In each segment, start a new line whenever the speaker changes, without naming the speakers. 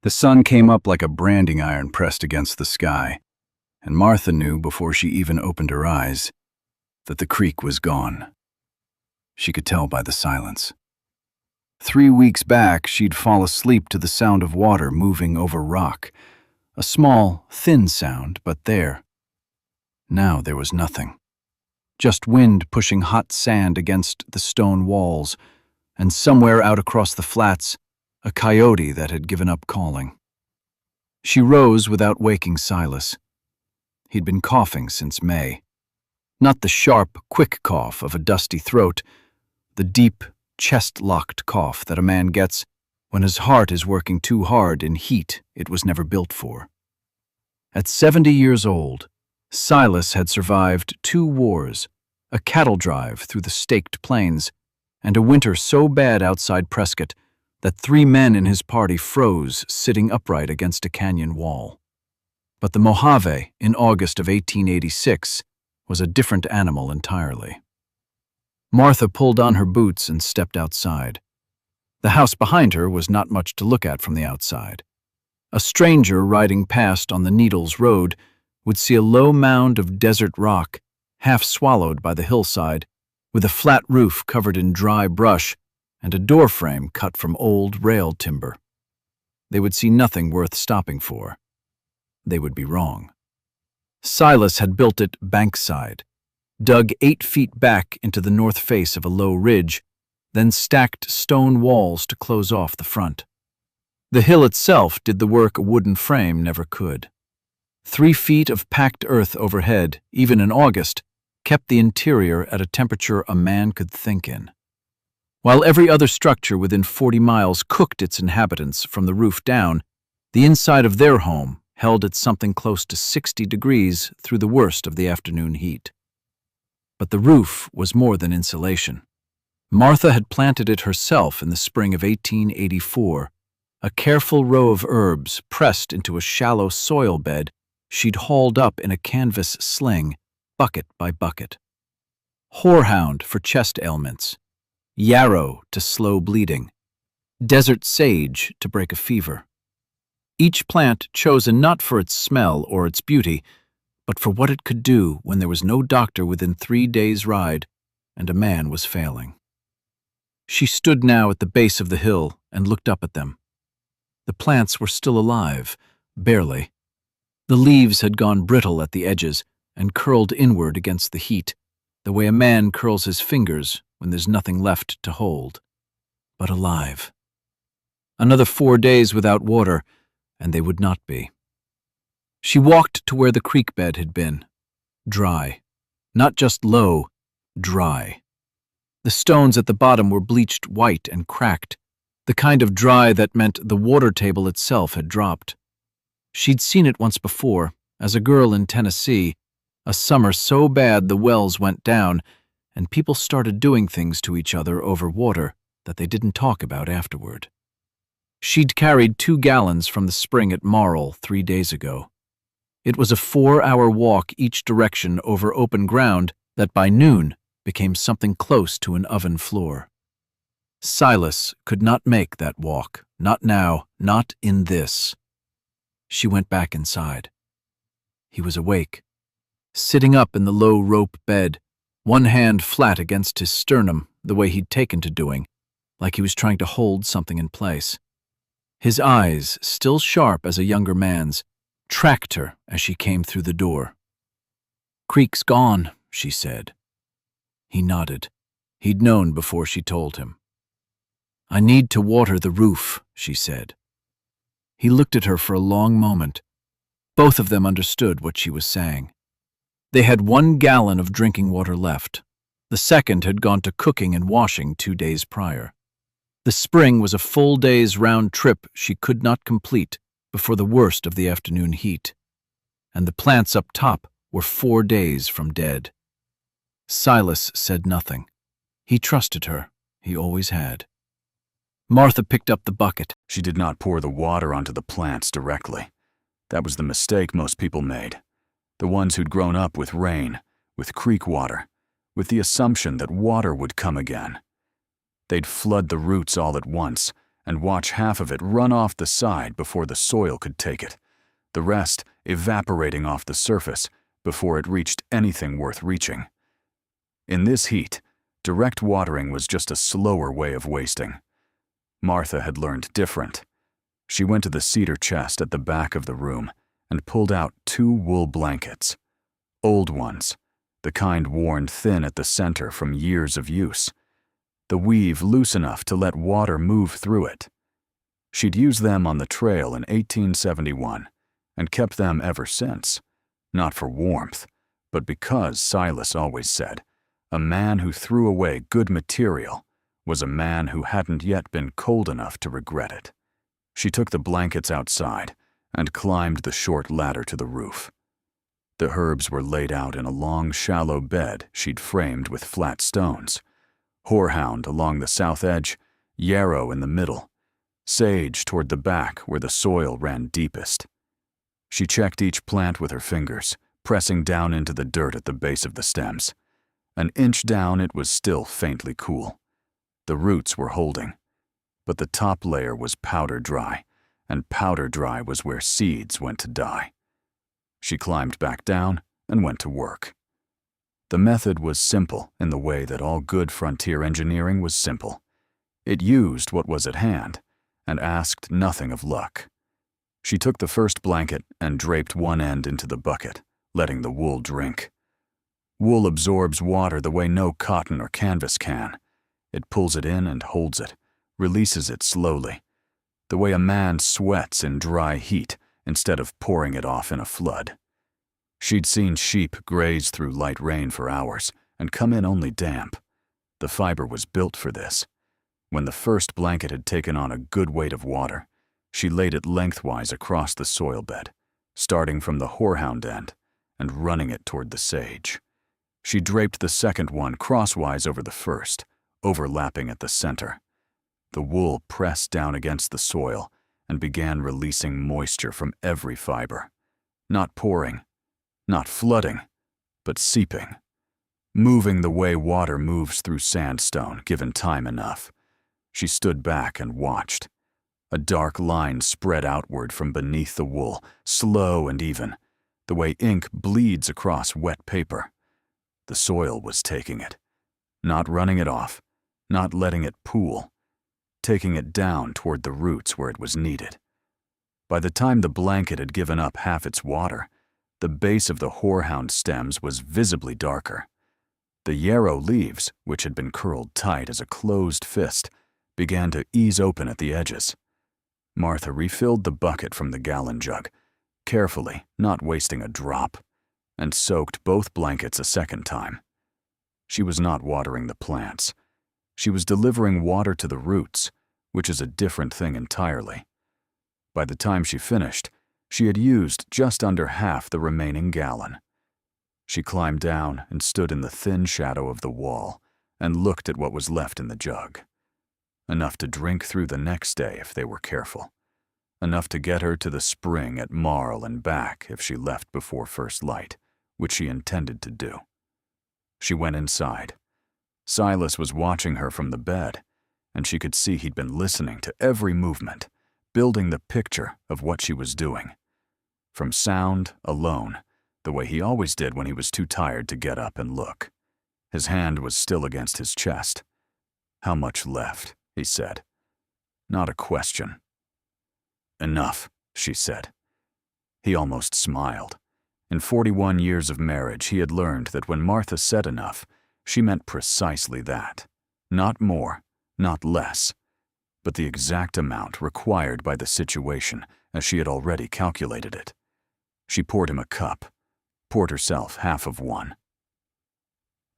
The sun came up like a branding iron pressed against the sky, and Martha knew before she even opened her eyes that the creek was gone. She could tell by the silence. 3 weeks back, she'd fall asleep to the sound of water moving over rock, a small, thin sound, but there. Now there was nothing. Just wind pushing hot sand against the stone walls, and somewhere out across the flats, a coyote that had given up calling. She rose without waking Silas. He'd been coughing since May. Not the sharp, quick cough of a dusty throat, the deep, chest-locked cough that a man gets when his heart is working too hard in heat it was never built for. At 70 years old, Silas had survived 2 wars, a cattle drive through the staked plains, and a winter so bad outside Prescott that 3 men in his party froze sitting upright against a canyon wall. But the Mojave, in August of 1886, was a different animal entirely. Martha pulled on her boots and stepped outside. The house behind her was not much to look at from the outside. A stranger riding past on the Needles Road would see a low mound of desert rock, half swallowed by the hillside, with a flat roof covered in dry brush and a doorframe cut from old rail timber. They would see nothing worth stopping for. They would be wrong. Silas had built it bankside, dug 8 feet back into the north face of a low ridge, then stacked stone walls to close off the front. The hill itself did the work a wooden frame never could. 3 feet of packed earth overhead, even in August, kept the interior at a temperature a man could think in. While every other structure within 40 miles cooked its inhabitants from the roof down, the inside of their home held at something close to 60 degrees through the worst of the afternoon heat. But the roof was more than insulation. Martha had planted it herself in the spring of 1884, a careful row of herbs pressed into a shallow soil bed she'd hauled up in a canvas sling, bucket by bucket. Horehound for chest ailments, yarrow to slow bleeding, desert sage to break a fever. Each plant chosen not for its smell or its beauty, but for what it could do when there was no doctor within 3 days' ride and a man was failing. She stood now at the base of the hill and looked up at them. The plants were still alive, barely. The leaves had gone brittle at the edges and curled inward against the heat, the way a man curls his fingers when there's nothing left to hold. But alive. Another 4 days without water, and they would not be. She walked to where the creek bed had been. Dry. Not just low, dry. The stones at the bottom were bleached white and cracked, the kind of dry that meant the water table itself had dropped. She'd seen it once before, as a girl in Tennessee, a summer so bad the wells went down, and people started doing things to each other over water that they didn't talk about afterward. She'd carried 2 gallons from the spring at Marl 3 days ago. It was a 4-hour walk each direction over open ground that by noon became something close to an oven floor. Silas could not make that walk, not now, not in this. She went back inside. He was awake, sitting up in the low rope bed, one hand flat against his sternum the way he'd taken to doing, like he was trying to hold something in place. His eyes, still sharp as a younger man's, tracked her as she came through the door. "Creek's gone," she said. He nodded. He'd known before she told him. "I need to water the roof," she said. He looked at her for a long moment. Both of them understood what she was saying. They had 1 gallon of drinking water left. The second had gone to cooking and washing 2 days prior. The spring was a full day's round trip she could not complete before the worst of the afternoon heat. And the plants up top were 4 days from dead. Silas said nothing. He trusted her. He always had. Martha picked up the bucket.
She did not pour the water onto the plants directly. That was the mistake most people made. The ones who'd grown up with rain, with creek water, with the assumption that water would come again. They'd flood the roots all at once, and watch half of it run off the side before the soil could take it, the rest evaporating off the surface before it reached anything worth reaching. In this heat, direct watering was just a slower way of wasting. Martha had learned different. She went to the cedar chest at the back of the room and pulled out 2 wool blankets. Old ones, the kind worn thin at the center from years of use. The weave loose enough to let water move through it. She'd used them on the trail in 1871 and kept them ever since, not for warmth, but because Silas always said, a man who threw away good material was a man who hadn't yet been cold enough to regret it. She took the blankets outside and climbed the short ladder to the roof. The herbs were laid out in a long, shallow bed she'd framed with flat stones. Horehound along the south edge, yarrow in the middle, sage toward the back where the soil ran deepest. She checked each plant with her fingers, pressing down into the dirt at the base of the stems. An inch down it was still faintly cool. The roots were holding, but the top layer was powder dry, and powder dry was where seeds went to die. She climbed back down and went to work. The method was simple in the way that all good frontier engineering was simple. It used what was at hand and asked nothing of luck. She took the first blanket and draped one end into the bucket, letting the wool drink. Wool absorbs water the way no cotton or canvas can. It pulls it in and holds it, releases it slowly, the way a man sweats in dry heat instead of pouring it off in a flood. She'd seen sheep graze through light rain for hours and come in only damp. The fiber was built for this. When the first blanket had taken on a good weight of water, she laid it lengthwise across the soil bed, starting from the horehound end and running it toward the sage. She draped the second one crosswise over the first, overlapping at the center. The wool pressed down against the soil and began releasing moisture from every fiber, not pouring, not flooding, but seeping, moving the way water moves through sandstone given time enough. She stood back and watched. A dark line spread outward from beneath the wool, slow and even, the way ink bleeds across wet paper. The soil was taking it, not running it off, not letting it pool, taking it down toward the roots where it was needed. By the time the blanket had given up half its water, the base of the horehound stems was visibly darker. The yarrow leaves, which had been curled tight as a closed fist, began to ease open at the edges. Martha refilled the bucket from the gallon jug, carefully, not wasting a drop, and soaked both blankets a second time. She was not watering the plants. She was delivering water to the roots, which is a different thing entirely. By the time she finished, she had used just under half the remaining gallon. She climbed down and stood in the thin shadow of the wall and looked at what was left in the jug. Enough to drink through the next day if they were careful. Enough to get her to the spring at Marl and back if she left before first light, which she intended to do. She went inside. Silas was watching her from the bed, and she could see he'd been listening to every movement, building the picture of what she was doing. From sound alone, the way he always did when he was too tired to get up and look. His hand was still against his chest. "How much left?" he said. Not a question. "Enough," she said. He almost smiled. In 41 years of marriage, he had learned that when Martha said enough, she meant precisely that. Not more, not less, but the exact amount required by the situation as she had already calculated it. She poured him a cup, poured herself half of one.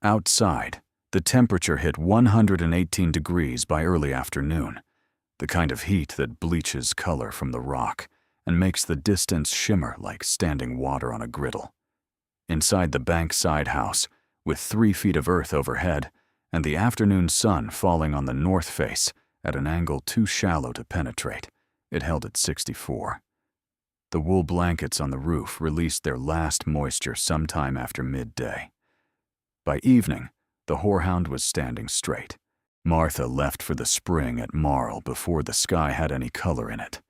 Outside, the temperature hit 118 degrees by early afternoon, the kind of heat that bleaches color from the rock and makes the distance shimmer like standing water on a griddle. Inside the bank-side house, with 3 feet of earth overhead and the afternoon sun falling on the north face at an angle too shallow to penetrate, it held at 64. The wool blankets on the roof released their last moisture sometime after midday. By evening, the horehound was standing straight, Martha left for the spring at Marl before the sky had any color in it.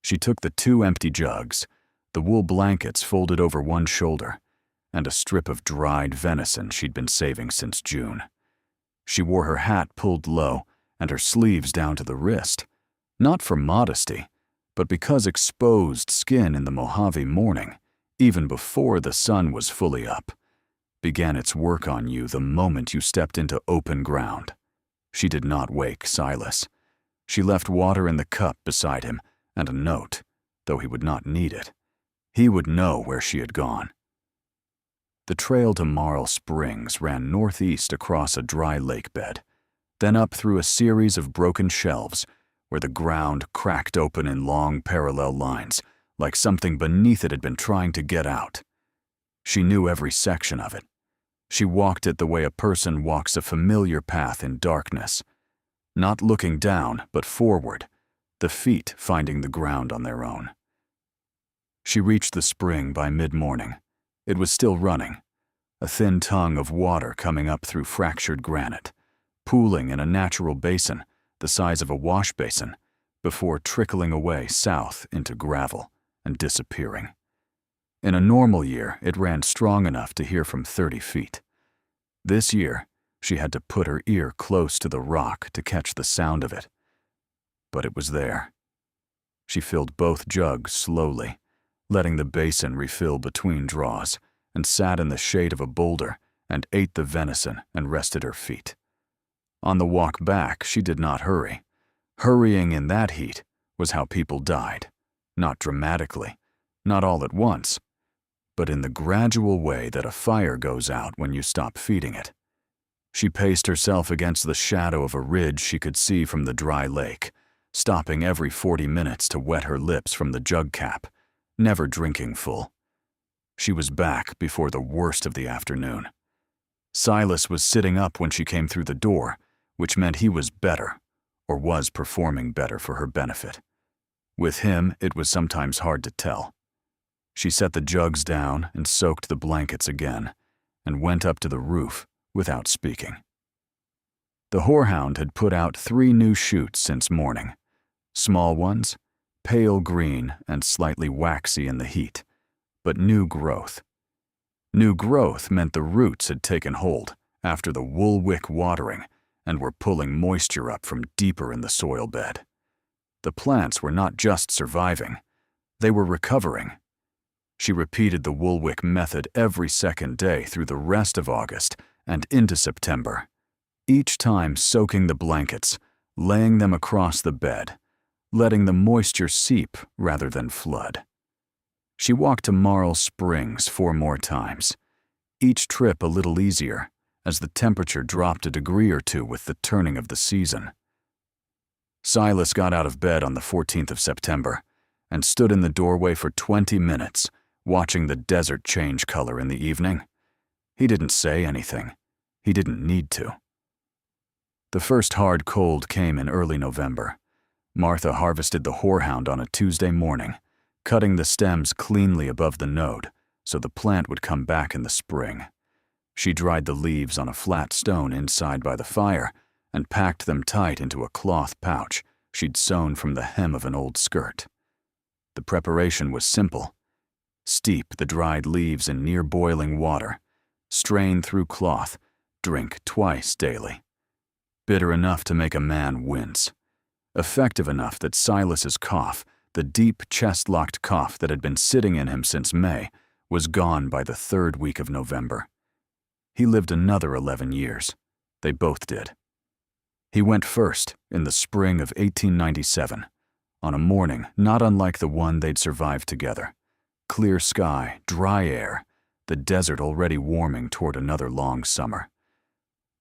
She took the 2 empty jugs, the wool blankets folded over one shoulder, and a strip of dried venison she'd been saving since June. She wore her hat pulled low and her sleeves down to the wrist, not for modesty, but because exposed skin in the Mojave morning, even before the sun was fully up, began its work on you the moment you stepped into open ground. She did not wake Silas. She left water in the cup beside him and a note, though he would not need it. He would know where she had gone. The trail to Marl Springs ran northeast across a dry lake bed, then up through a series of broken shelves where the ground cracked open in long parallel lines, like something beneath it had been trying to get out. She knew every section of it. She walked it the way a person walks a familiar path in darkness, not looking down but forward, the feet finding the ground on their own. She reached the spring by mid-morning. It was still running, a thin tongue of water coming up through fractured granite, pooling in a natural basin the size of a wash basin before trickling away south into gravel and disappearing. In a normal year, it ran strong enough to hear from 30 feet. This year, she had to put her ear close to the rock to catch the sound of it. But it was there. She filled both jugs slowly, letting the basin refill between draws, and sat in the shade of a boulder and ate the venison and rested her feet. On the walk back, she did not hurry. Hurrying in that heat was how people died, not dramatically, not all at once, but in the gradual way that a fire goes out when you stop feeding it. She paced herself against the shadow of a ridge she could see from the dry lake, stopping every 40 minutes to wet her lips from the jug cap, never drinking full. She was back before the worst of the afternoon. Silas was sitting up when she came through the door, which meant he was better, or was performing better for her benefit. With him, it was sometimes hard to tell. She set the jugs down and soaked the blankets again, and went up to the roof without speaking. The horehound had put out 3 new shoots since morning. Small ones, pale green and slightly waxy in the heat, but new growth. New growth meant the roots had taken hold after the woolwick watering and were pulling moisture up from deeper in the soil bed. The plants were not just surviving, they were recovering. She repeated the woolwick method every second day through the rest of August and into September, each time soaking the blankets, laying them across the bed, letting the moisture seep rather than flood. She walked to Marl Springs 4 more times, each trip a little easier as the temperature dropped a degree or 2 with the turning of the season. Silas got out of bed on the 14th of September and stood in the doorway for 20 minutes, watching the desert change color in the evening. He didn't say anything. He didn't need to. The first hard cold came in early November. Martha harvested the horehound on a Tuesday morning, cutting the stems cleanly above the node so the plant would come back in the spring. She dried the leaves on a flat stone inside by the fire and packed them tight into a cloth pouch she'd sewn from the hem of an old skirt. The preparation was simple. Steep the dried leaves in near boiling water, strain through cloth, drink twice daily. Bitter enough to make a man wince. Effective enough that Silas's cough, the deep chest-locked cough that had been sitting in him since May, was gone by the 3rd week of November. He lived another 11 years. They both did. He went first in the spring of 1897, on a morning not unlike the one they'd survived together. Clear sky, dry air, the desert already warming toward another long summer.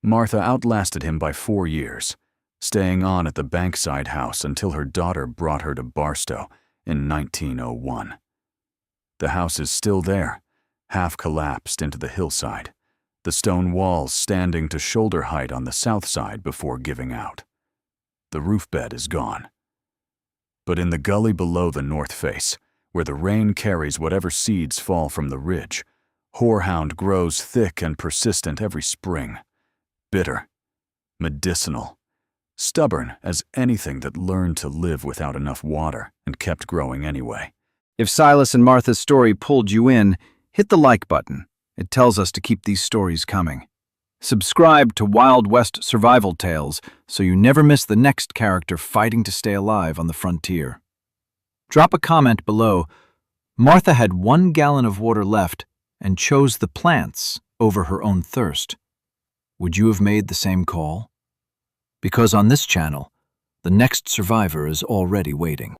Martha outlasted him by 4 years, staying on at the Bankside house until her daughter brought her to Barstow in 1901. The house is still there, half collapsed into the hillside, the stone walls standing to shoulder height on the south side before giving out. The roof bed is gone. But in the gully below the north face, where the rain carries whatever seeds fall from the ridge, horehound grows thick and persistent every spring, bitter, medicinal, stubborn as anything that learned to live without enough water and kept growing anyway.
If Silas and Martha's story pulled you in, hit the like button. It tells us to keep these stories coming. Subscribe to Wild West Survival Tales so you never miss the next character fighting to stay alive on the frontier. Drop a comment below. Martha had 1 gallon of water left and chose the plants over her own thirst. Would you have made the same call? Because on this channel, the next survivor is already waiting.